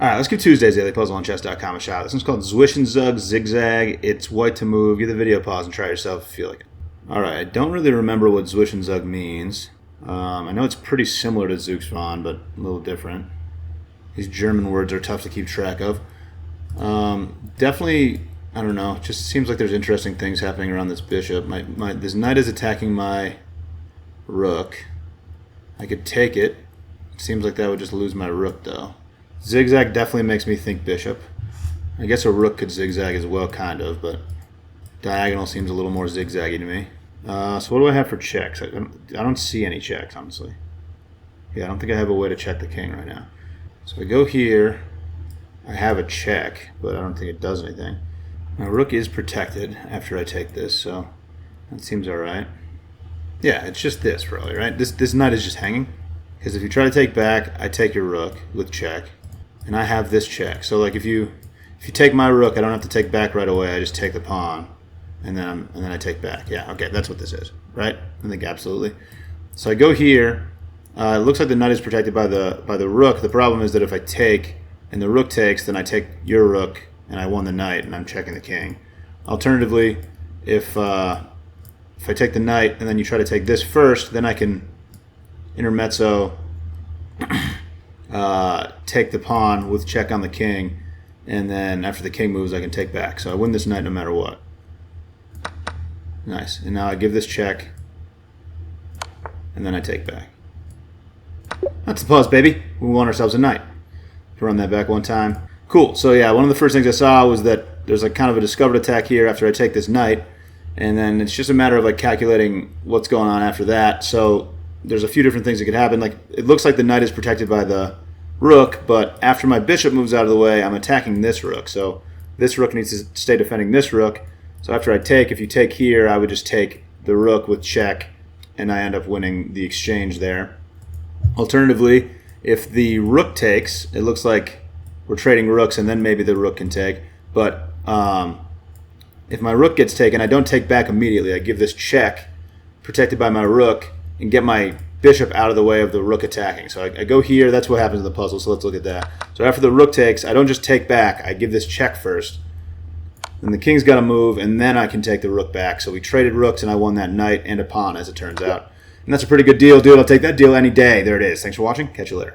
All right, let's give Tuesday's Daily Puzzle on chess.com a shot. This one's called Zwischenzug, zigzag. It's white to move. Give the video a pause and try it yourself if you feel like it. All right, I don't really remember what Zwischenzug means. I know it's pretty similar to Zugzwang, but a little different. These German words are tough to keep track of. Definitely, I don't know, just seems like there's interesting things happening around this bishop. This knight is attacking my rook. I could take it. Seems like that would just lose my rook, though. Zigzag definitely makes me think bishop. I guess a rook could zigzag as well, kind of, but diagonal seems a little more zigzaggy to me. So what do I have for checks? I don't see any checks, honestly. Yeah, I don't think I have a way to check the king right now. So I go here. I have a check, but I don't think it does anything. My rook is protected after I take this, so that seems alright. Yeah, it's just this, probably, right? This knight is just hanging. Because if you try to take back, I take your rook with check. And I have this check. So like if you take my rook, I don't have to take back right away. I just take the pawn, and then I take back. Yeah, okay, that's what this is, right? I think absolutely. So I go here. It looks like the knight is protected by the rook. The problem is that if I take and the rook takes, then I take your rook and I won the knight, and I'm checking the king. Alternatively, if I take the knight and then you try to take this first, then I can intermezzo. Take the pawn with check on the king, and then after the king moves I can take back. So I win this knight no matter what. Nice. And now I give this check, and then I take back. That's the Puzz, baby. We won ourselves a knight. Run that back one time. Cool. So yeah, one of the first things I saw was that there's like kind of a discovered attack here after I take this knight, and then it's just a matter of like calculating what's going on after that. So there's a few different things that could happen. Like it looks like the knight is protected by the rook, but after my bishop moves out of the way, I'm attacking this rook. So this rook needs to stay defending this rook. So after I take, if you take here, I would just take the rook with check, and I end up winning the exchange there. Alternatively, if the rook takes, it looks like we're trading rooks, and then maybe the rook can take. But if my rook gets taken, I don't take back immediately. I give this check, protected by my rook, and get my bishop out of the way of the rook attacking. So I go here. That's what happens in the puzzle. So let's look at that. So after the rook takes, I don't just take back. I give this check first. Then the king's got to move, and then I can take the rook back. So we traded rooks, and I won that knight and a pawn, as it turns out. And that's a pretty good deal, dude. I'll take that deal any day. There it is. Thanks for watching. Catch you later.